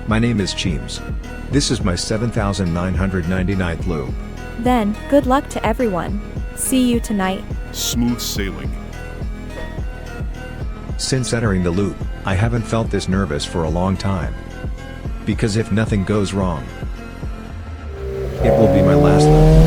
My name is Cheems. This is my 7,999th loop. Then, good luck to everyone. See you tonight. Smooth sailing. Since entering the loop, I haven't felt this nervous for a long time. Because if nothing goes wrong, it will be my last loop.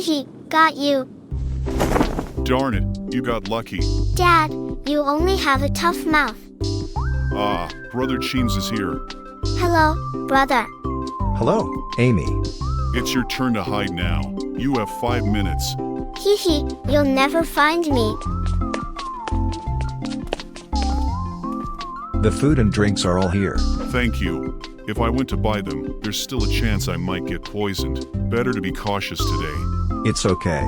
Hee, got you. Darn it, you got lucky. Dad, you only have a tough mouth. Ah, Brother Cheems is here. Hello, brother. Hello, Amy. It's your turn to hide now. You have 5 minutes. Hee, you'll never find me. The food and drinks are all here. Thank you. If I went to buy them, there's still a chance I might get poisoned. Better to be cautious today. It's okay.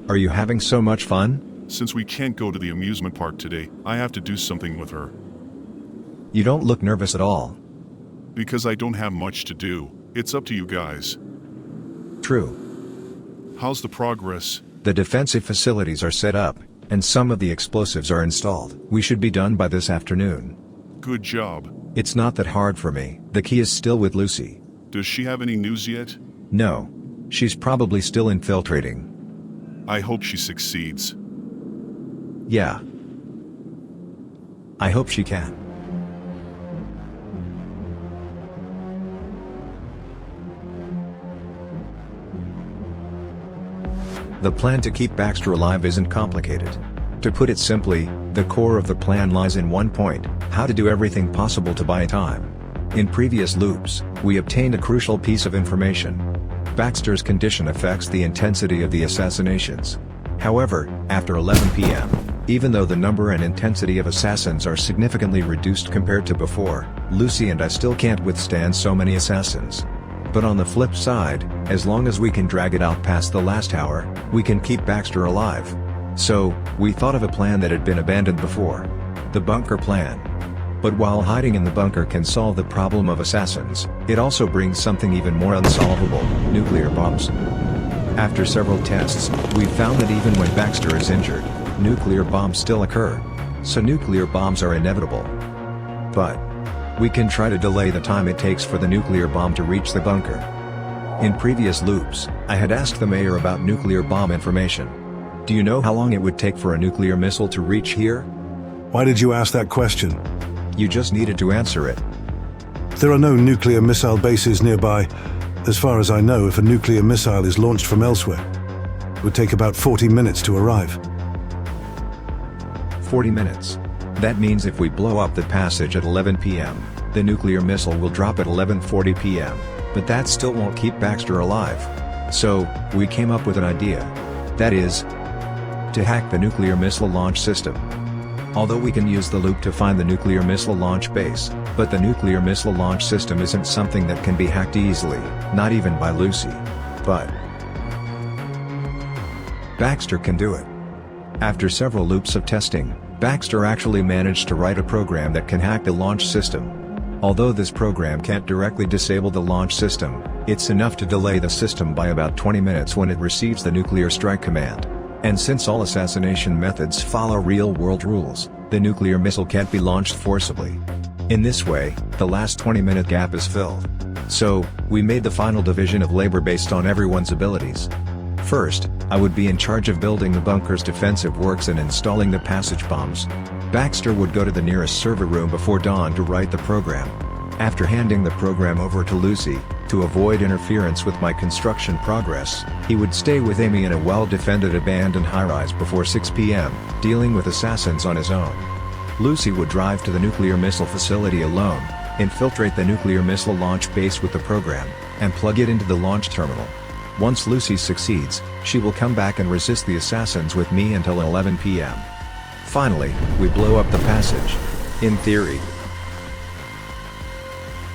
Are you having so much fun? Since we can't go to the amusement park today, I have to do something with her. You don't look nervous at all. Because I don't have much to do. It's up to you guys. True. How's the progress? The defensive facilities are set up, and some of the explosives are installed. We should be done by this afternoon. Good job. It's not that hard for me. The key is still with Lucy. Does she have any news yet? No. She's probably still infiltrating. I hope she succeeds. Yeah. I hope she can. The plan to keep Baxter alive isn't complicated. To put it simply, the core of the plan lies in one point: how to do everything possible to buy time. In previous loops, we obtained a crucial piece of information. Baxter's condition affects the intensity of the assassinations. However, after 11 p.m., even though the number and intensity of assassins are significantly reduced compared to before, Lucy and I still can't withstand so many assassins. But on the flip side, as long as we can drag it out past the last hour, we can keep Baxter alive. So, we thought of a plan that had been abandoned before. The bunker plan. But while hiding in the bunker can solve the problem of assassins, it also brings something even more unsolvable: nuclear bombs. After several tests, we found that even when Baxter is injured, nuclear bombs still occur. So nuclear bombs are inevitable. But we can try to delay the time it takes for the nuclear bomb to reach the bunker. In previous loops, I had asked the mayor about nuclear bomb information. Do you know how long it would take for a nuclear missile to reach here? Why did you ask that question? You just needed to answer it. There are no nuclear missile bases nearby. As far as I know, if a nuclear missile is launched from elsewhere, it would take about 40 minutes to arrive. 40 minutes. That means if we blow up the passage at 11 p.m., the nuclear missile will drop at 11:40 p.m., but that still won't keep Baxter alive. So, we came up with an idea. That is, to hack the nuclear missile launch system. Although we can use the loop to find the nuclear missile launch base, but the nuclear missile launch system isn't something that can be hacked easily, not even by Lucy. But Baxter can do it. After several loops of testing, Baxter actually managed to write a program that can hack the launch system. Although this program can't directly disable the launch system, it's enough to delay the system by about 20 minutes when it receives the nuclear strike command. And since all assassination methods follow real-world rules, the nuclear missile can't be launched forcibly. In this way, the last 20-minute gap is filled. So, we made the final division of labor based on everyone's abilities. First, I would be in charge of building the bunker's defensive works and installing the passage bombs. Baxter would go to the nearest server room before dawn to write the program. After handing the program over to Lucy, to avoid interference with my construction progress, he would stay with Amy in a well-defended abandoned high-rise before 6 p.m., dealing with assassins on his own. Lucy would drive to the nuclear missile facility alone, infiltrate the nuclear missile launch base with the program, and plug it into the launch terminal. Once Lucy succeeds, she will come back and resist the assassins with me until 11 p.m. Finally, we blow up the passage. In theory,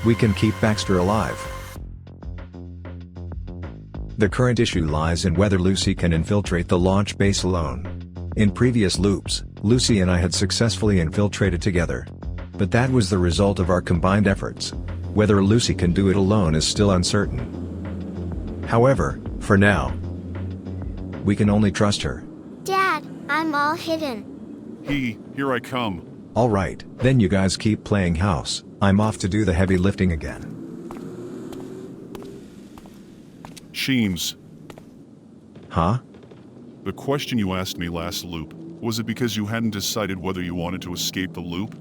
we can keep Baxter alive. The current issue lies in whether Lucy can infiltrate the launch base alone. In previous loops, Lucy and I had successfully infiltrated together. But that was the result of our combined efforts. Whether Lucy can do it alone is still uncertain. However, for now, we can only trust her. Dad, I'm all hidden. Here I come. Alright, then you guys keep playing house. I'm off to do the heavy lifting again. Cheems. Huh? The question you asked me last loop, was it because you hadn't decided whether you wanted to escape the loop?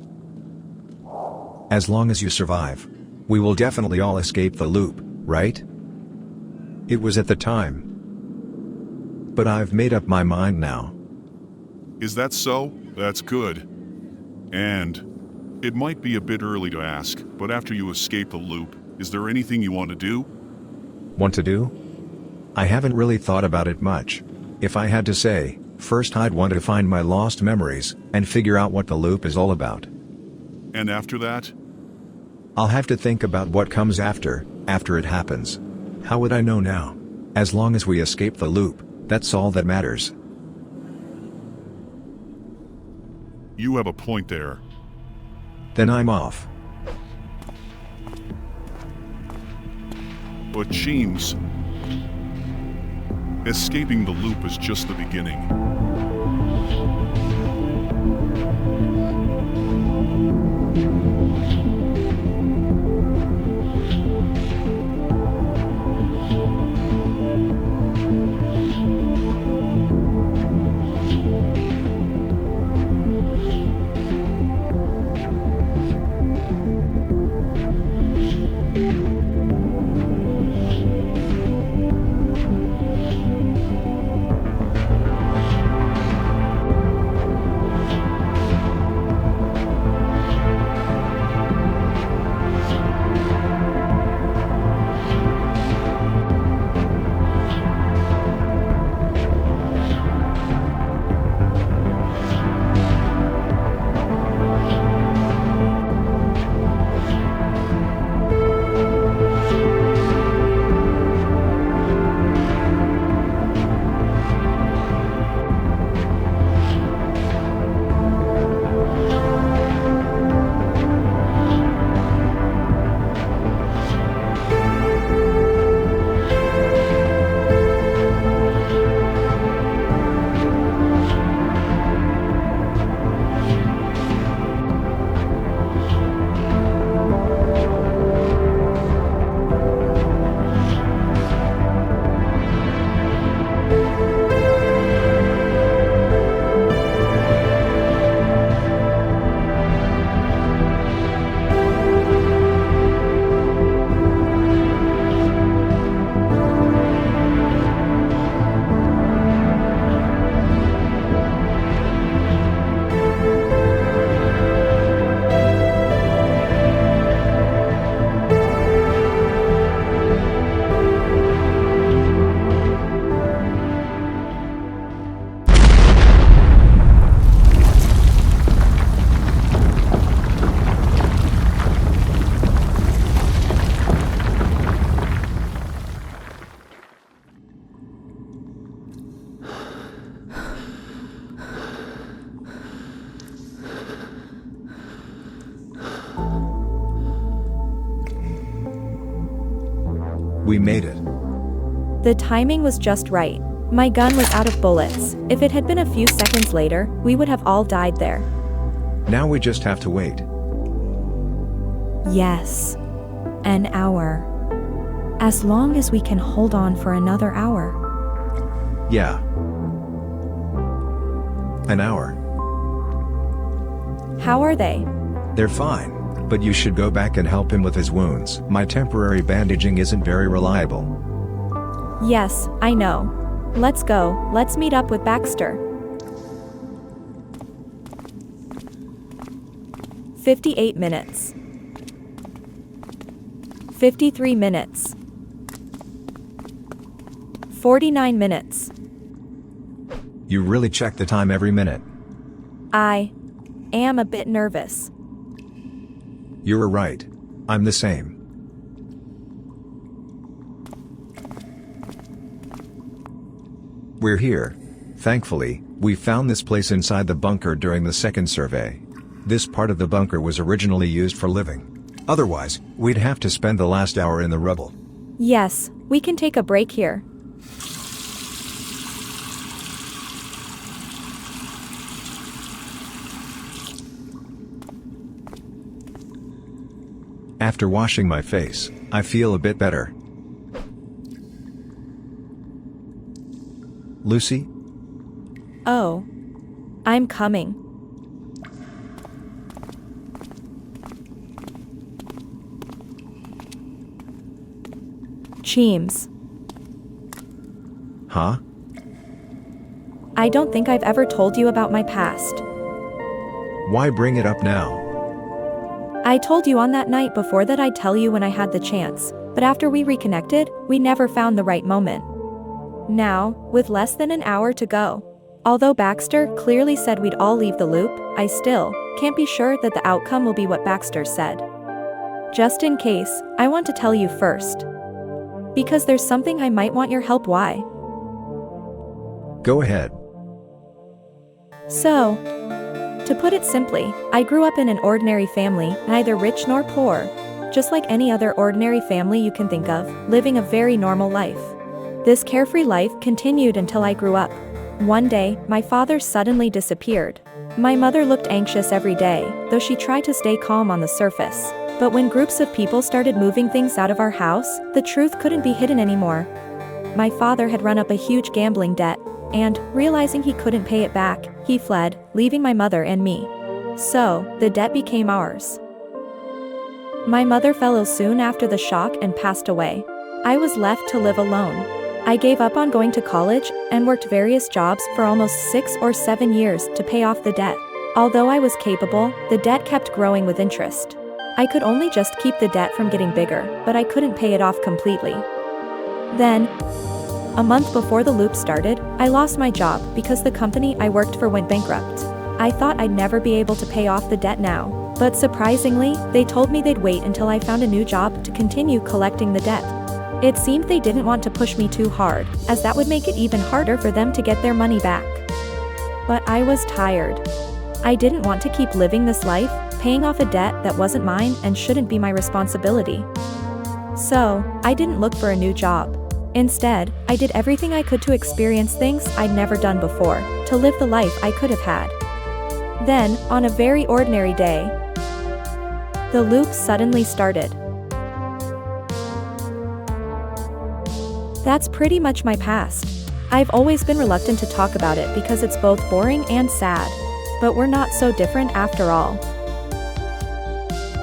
As long as you survive. We will definitely all escape the loop, right? It was at the time. But I've made up my mind now. Is that so? That's good. And it might be a bit early to ask, but after you escape the loop, is there anything you want to do? Want to do? I haven't really thought about it much. If I had to say, first I'd want to find my lost memories, and figure out what the loop is all about. And after that? I'll have to think about what comes after it happens. How would I know now? As long as we escape the loop, that's all that matters. You have a point there. Then I'm off. But Cheems, escaping the loop is just the beginning. We made it. The timing was just right. My gun was out of bullets. If it had been a few seconds later, we would have all died there. Now we just have to wait. Yes. An hour. As long as we can hold on for another hour. Yeah. An hour. How are they? They're fine, but you should go back and help him with his wounds. My temporary bandaging isn't very reliable. Yes, I know. Let's go, let's meet up with Baxter. 58 minutes. 53 minutes. 49 minutes. You really check the time every minute. I am a bit nervous. You were right. I'm the same. We're here. Thankfully, we found this place inside the bunker during the second survey. This part of the bunker was originally used for living. Otherwise, we'd have to spend the last hour in the rubble. Yes, we can take a break here. After washing my face, I feel a bit better. Lucy? Oh. I'm coming. Cheems. Huh? I don't think I've ever told you about my past. Why bring it up now? I told you on that night before that I'd tell you when I had the chance, but after we reconnected, we never found the right moment. Now, with less than an hour to go, although Baxter clearly said we'd all leave the loop, I still can't be sure that the outcome will be what Baxter said. Just in case, I want to tell you first. Because there's something I might want your help. Why? Go ahead. So, to put it simply, I grew up in an ordinary family, neither rich nor poor. Just like any other ordinary family you can think of, living a very normal life. This carefree life continued until I grew up. One day, my father suddenly disappeared. My mother looked anxious every day, though she tried to stay calm on the surface. But when groups of people started moving things out of our house, the truth couldn't be hidden anymore. My father had run up a huge gambling debt, and, realizing he couldn't pay it back, he fled, leaving my mother and me. So, the debt became ours. My mother fell ill soon after the shock and passed away. I was left to live alone. I gave up on going to college and worked various jobs for almost 6 or 7 years to pay off the debt. Although I was capable, the debt kept growing with interest. I could only just keep the debt from getting bigger, but I couldn't pay it off completely. Then, a month before the loop started, I lost my job because the company I worked for went bankrupt. I thought I'd never be able to pay off the debt now, but surprisingly, they told me they'd wait until I found a new job to continue collecting the debt. It seemed they didn't want to push me too hard, as that would make it even harder for them to get their money back. But I was tired. I didn't want to keep living this life, paying off a debt that wasn't mine and shouldn't be my responsibility. So, I didn't look for a new job. Instead, I did everything I could to experience things I'd never done before, to live the life I could have had. Then, on a very ordinary day, the loop suddenly started. That's pretty much my past. I've always been reluctant to talk about it because it's both boring and sad. But we're not so different after all.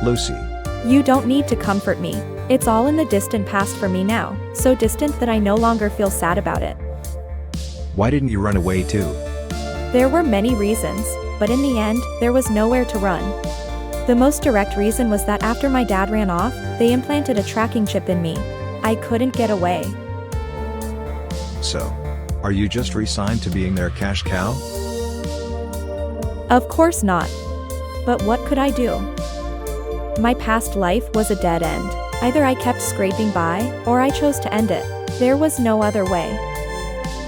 Lucy. You don't need to comfort me. It's all in the distant past for me now, so distant that I no longer feel sad about it. Why didn't you run away too? There were many reasons, but in the end, there was nowhere to run. The most direct reason was that after my dad ran off, they implanted a tracking chip in me. I couldn't get away. So, are you just resigned to being their cash cow? Of course not. But what could I do? My past life was a dead end. Either I kept scraping by, or I chose to end it. There was no other way.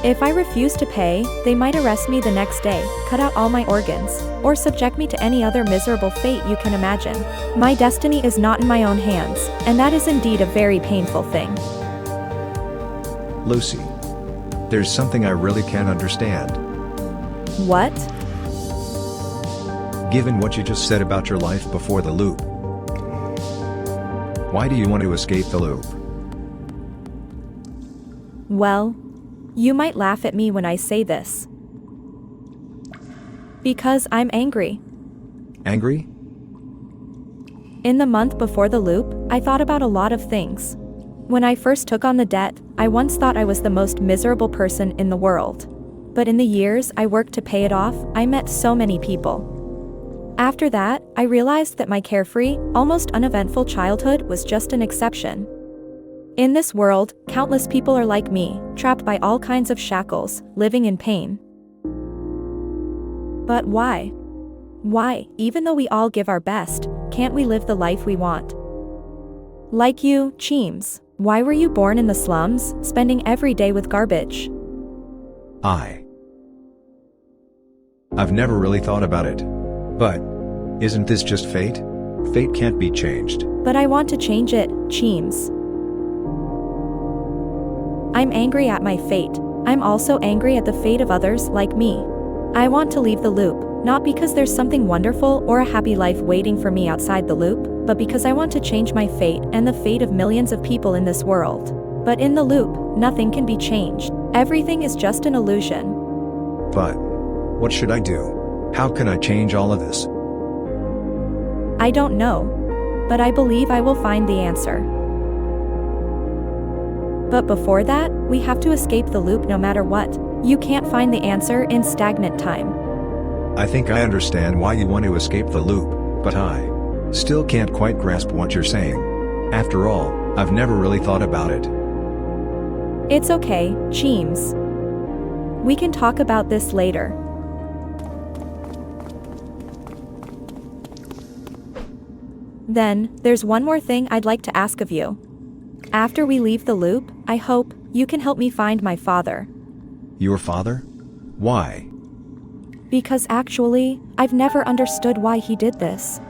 If I refused to pay, they might arrest me the next day, cut out all my organs, or subject me to any other miserable fate you can imagine. My destiny is not in my own hands, and that is indeed a very painful thing. Lucy. There's something I really can't understand. What? Given what you just said about your life before the loop. Why do you want to escape the loop? Well, you might laugh at me when I say this. Because I'm angry. Angry? In the month before the loop, I thought about a lot of things. When I first took on the debt, I once thought I was the most miserable person in the world. But in the years I worked to pay it off, I met so many people. After that, I realized that my carefree, almost uneventful childhood was just an exception. In this world, countless people are like me, trapped by all kinds of shackles, living in pain. But why? Why, even though we all give our best, can't we live the life we want? Like you, Cheems, why were you born in the slums, spending every day with garbage? I've never really thought about it. But isn't this just fate? Fate can't be changed. But I want to change it, Cheems. I'm angry at my fate. I'm also angry at the fate of others like me. I want to leave the loop, not because there's something wonderful or a happy life waiting for me outside the loop, but because I want to change my fate and the fate of millions of people in this world. But in the loop, nothing can be changed. Everything is just an illusion. But what should I do? How can I change all of this? I don't know. But I believe I will find the answer. But before that, we have to escape the loop no matter what. You can't find the answer in stagnant time. I think I understand why you want to escape the loop, but I still can't quite grasp what you're saying. After all, I've never really thought about it. It's okay, Cheems. We can talk about this later. Then, there's one more thing I'd like to ask of you. After we leave the loop, I hope you can help me find my father. Your father? Why? Because actually, I've never understood why he did this.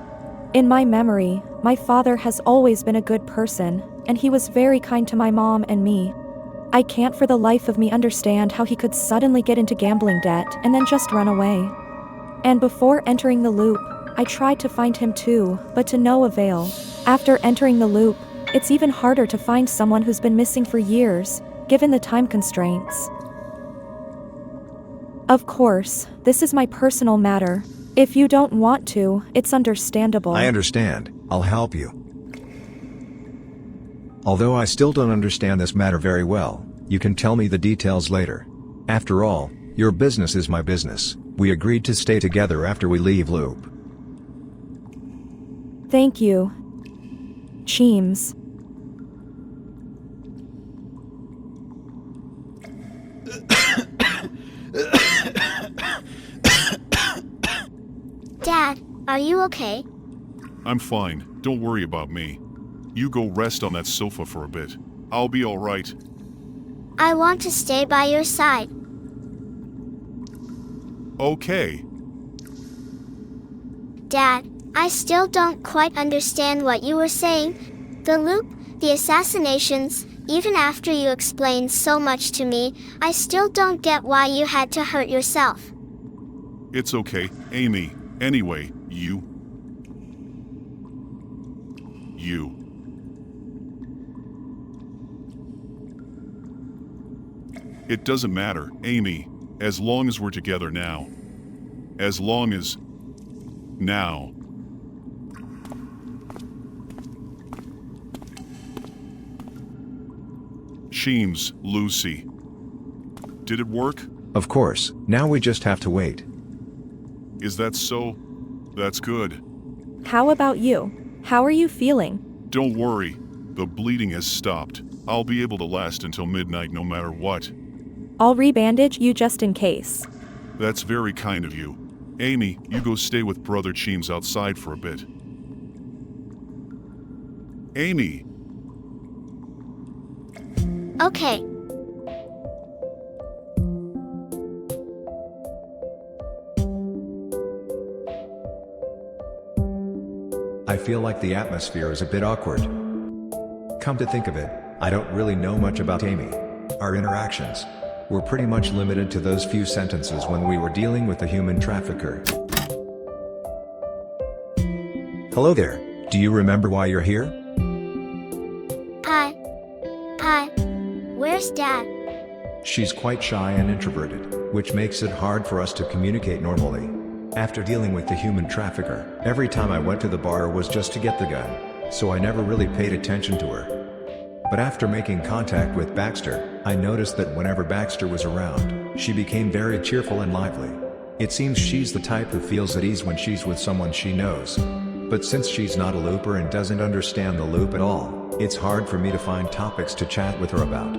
In my memory, my father has always been a good person, and he was very kind to my mom and me. I can't for the life of me understand how he could suddenly get into gambling debt and then just run away. And before entering the loop, I tried to find him too, but to no avail. After entering the loop, it's even harder to find someone who's been missing for years, given the time constraints. Of course, this is my personal matter. If you don't want to, it's understandable. I understand. I'll help you. Although I still don't understand this matter very well, you can tell me the details later. After all, your business is my business. We agreed to stay together after we leave loop. Thank you, Cheems. Dad, are you okay? I'm fine. Don't worry about me. You go rest on that sofa for a bit. I'll be all right. I want to stay by your side. Okay. Dad, I still don't quite understand what you were saying. The loop, the assassinations, even after you explained so much to me, I still don't get why you had to hurt yourself. It's okay, Amy. Anyway, you. It doesn't matter, Amy, as long as we're together now. As long as... now. Cheems, Lucy. Did it work? Of course, now we just have to wait. Is that so? That's good. How about you? How are you feeling? Don't worry, the bleeding has stopped. I'll be able to last until midnight no matter what. I'll rebandage you just in case. That's very kind of you. Amy, you go stay with Brother Cheems outside for a bit. Amy! Okay. I feel like the atmosphere is a bit awkward. Come to think of it, I don't really know much about Amy. Our interactions were pretty much limited to those few sentences when we were dealing with the human trafficker. Hello there, do you remember why you're here? Hi. Hi. Where's Dad? She's quite shy and introverted, which makes it hard for us to communicate normally. After dealing with the human trafficker, every time I went to the bar was just to get the gun, so I never really paid attention to her. But after making contact with Baxter, I noticed that whenever Baxter was around, she became very cheerful and lively. It seems she's the type who feels at ease when she's with someone she knows. But since she's not a looper and doesn't understand the loop at all, it's hard for me to find topics to chat with her about.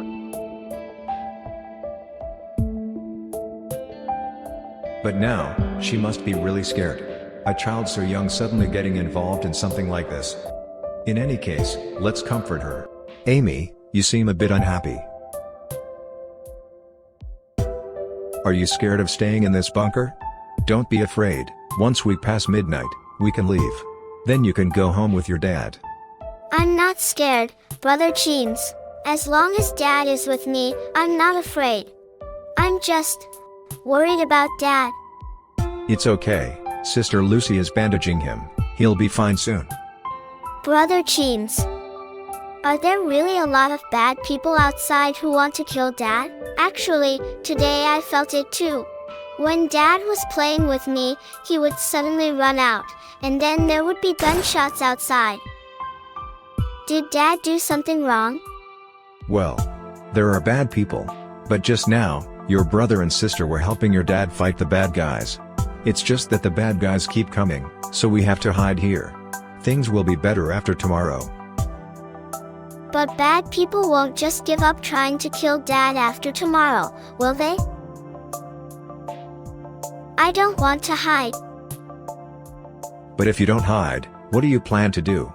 But now, she must be really scared. A child so young suddenly getting involved in something like this. In any case, let's comfort her. Amy, you seem a bit unhappy. Are you scared of staying in this bunker? Don't be afraid, once we pass midnight, we can leave. Then you can go home with your dad. I'm not scared, Brother Cheems. As long as Dad is with me, I'm not afraid. I'm just worried about Dad. It's okay, Sister Lucy is bandaging him. He'll be fine soon. Brother Cheems, are there really a lot of bad people outside who want to kill Dad? Actually, today I felt it too. When Dad was playing with me, he would suddenly run out, and then there would be gunshots outside. Did Dad do something wrong? Well, there are bad people. But just now, your brother and sister were helping your dad fight the bad guys. It's just that the bad guys keep coming, so we have to hide here. Things will be better after tomorrow. But bad people won't just give up trying to kill Dad after tomorrow, will they? I don't want to hide. But if you don't hide, what do you plan to do?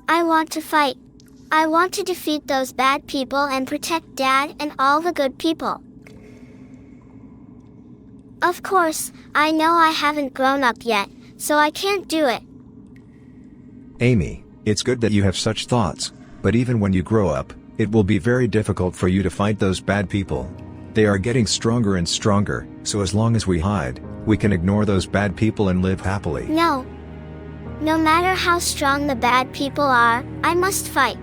I want to fight. I want to defeat those bad people and protect Dad and all the good people. Of course, I know I haven't grown up yet, so I can't do it. Amy, it's good that you have such thoughts, but even when you grow up, it will be very difficult for you to fight those bad people. They are getting stronger and stronger, so as long as we hide, we can ignore those bad people and live happily. No. No matter how strong the bad people are, I must fight.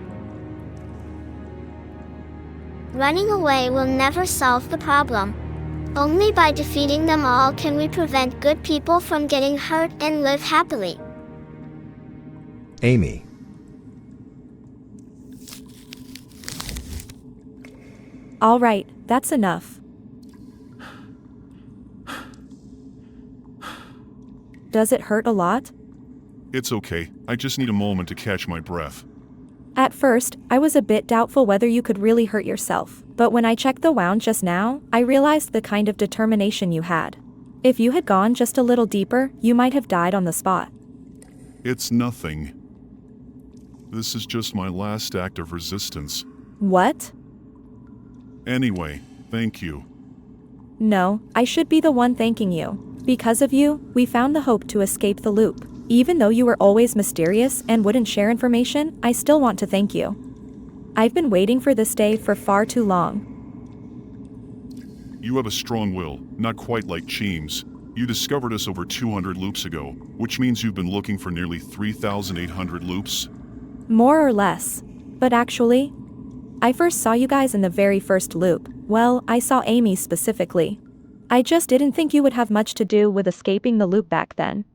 Running away will never solve the problem. Only by defeating them all can we prevent good people from getting hurt and live happily. Amy. All right, that's enough. Does it hurt a lot? It's okay, I just need a moment to catch my breath. At first, I was a bit doubtful whether you could really hurt yourself, but when I checked the wound just now, I realized the kind of determination you had. If you had gone just a little deeper, you might have died on the spot. It's nothing. This is just my last act of resistance. What? Anyway, thank you. No, I should be the one thanking you. Because of you, we found the hope to escape the loop. Even though you were always mysterious and wouldn't share information, I still want to thank you. I've been waiting for this day for far too long. You have a strong will, not quite like Cheems. You discovered us over 200 loops ago, which means you've been looking for nearly 3,800 loops. More or less. But actually, I first saw you guys in the very first loop. Well, I saw Amy specifically. I just didn't think you would have much to do with escaping the loop back then.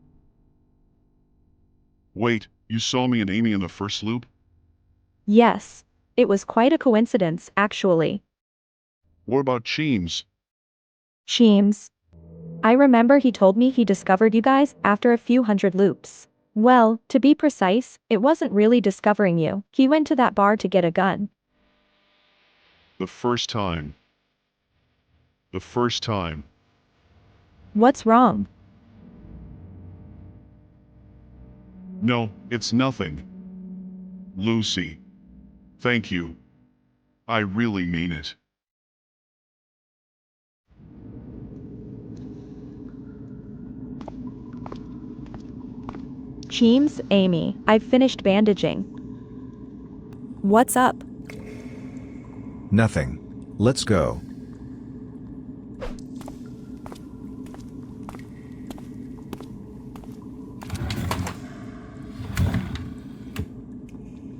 Wait, you saw me and Amy in the first loop? Yes. It was quite a coincidence, actually. What about Cheems? Cheems. I remember he told me he discovered you guys after a few hundred loops. Well, to be precise, it wasn't really discovering you. He went to that bar to get a gun. The first time. The first time. What's wrong? No, it's nothing. Lucy. Thank you. I really mean it. Cheems, Amy, I've finished bandaging. What's up? Nothing. Let's go.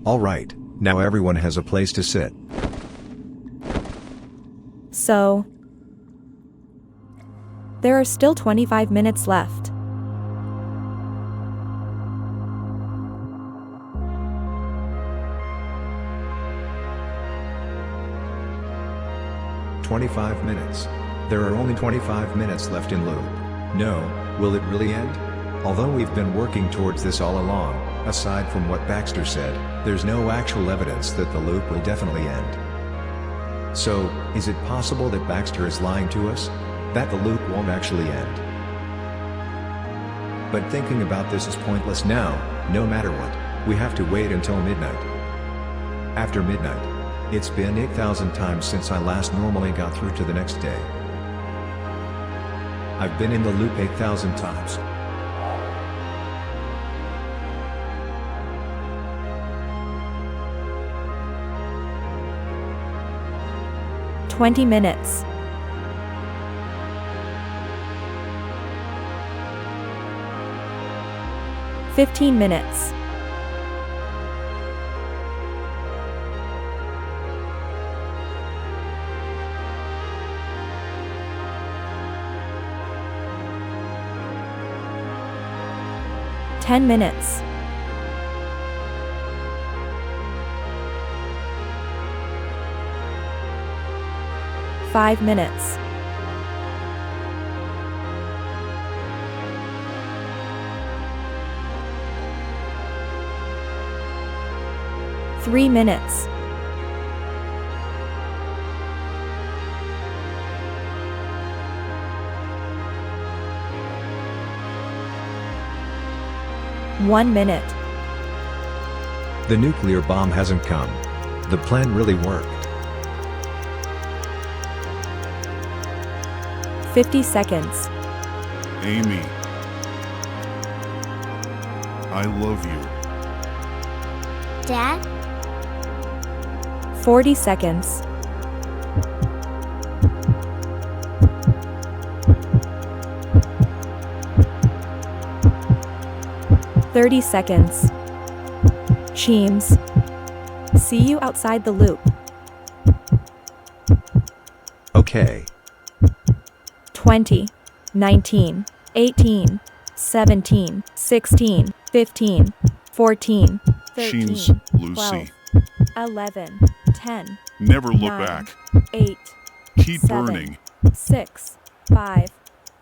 Alright, now everyone has a place to sit. So, there are still 25 minutes left. "25 minutes. There are only 25 minutes left in loop. No, will it really end? Although we've been working towards this all along, aside from what Baxter said, there's no actual evidence that the loop will definitely end. So, is it possible that Baxter is lying to us? That the loop won't actually end? But thinking about this is pointless now, no matter what, we have to wait until midnight. After midnight. It's been 8,000 times since I last normally got through to the next day. I've been in the loop 8,000 times. "20 minutes. "15 minutes. "10 minutes. "5 minutes. "3 minutes. "1 minute. The nuclear bomb hasn't come. The plan really worked. 50 seconds. Amy. I love you. Dad? 40 seconds. "30 seconds. Cheems. See you outside the loop. Okay. 20, 19, 18, 17, 16, 15, 14, 13, Cheems, Lucy. 12, 11, 10, Never look 9, back. 8, Keep 7, burning. 6, 5,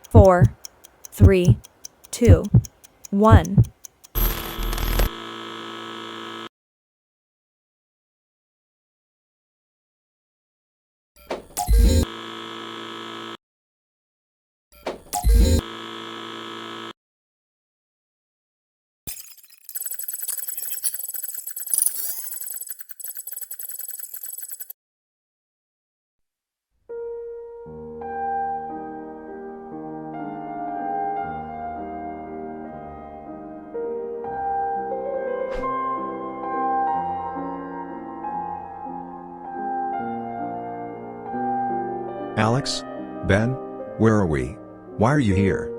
4, 3, 2, 1. Alex? Ben? Where are we? Why are you here?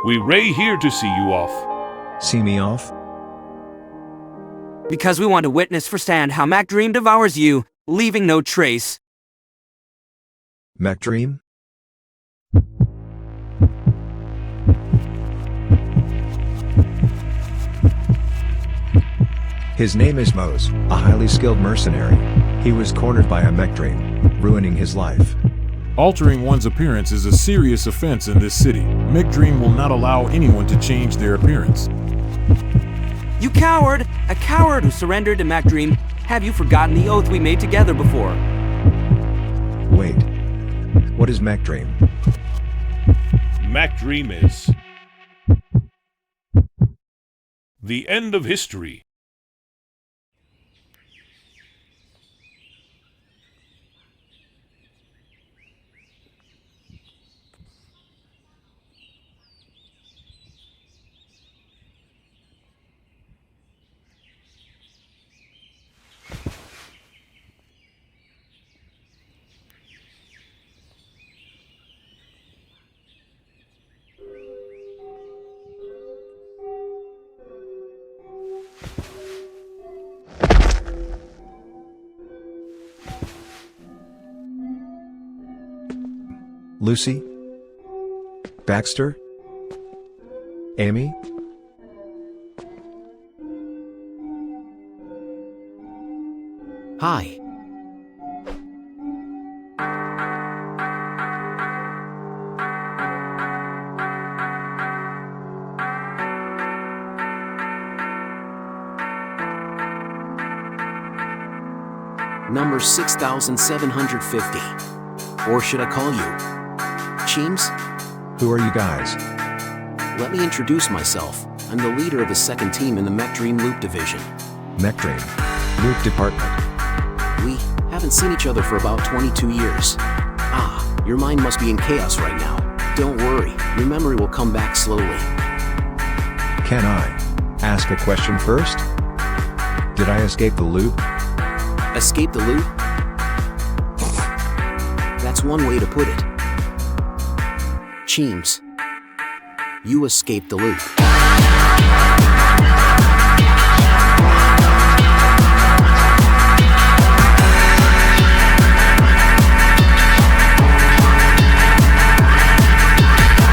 We Ray here to see you off. See me off? Because we want to witness firsthand how Mac Dream devours you, leaving no trace. Mech Dream? His name is Mose, a highly skilled mercenary. He was cornered by a mech dream, ruining his life. Altering one's appearance is a serious offense in this city. Mick Dream will not allow anyone to change their appearance. You coward! A coward who surrendered to Mac Dream. Have you forgotten the oath we made together before? Wait. What is mech dream? Mac Dream is the end of history. Lucy? Baxter? Amy? Hi. Number 6750. Or should I call you Cheems? Who are you guys? Let me introduce myself. I'm the leader of the second team in the Mech Dream Loop division. Mech Dream. Loop Department. We haven't seen each other for about 22 years. Ah, your mind must be in chaos right now. Don't worry, your memory will come back slowly. Can I ask a question first? Did I escape the loop? Escape the loop? That's one way to put it. Cheems, you escaped the loop.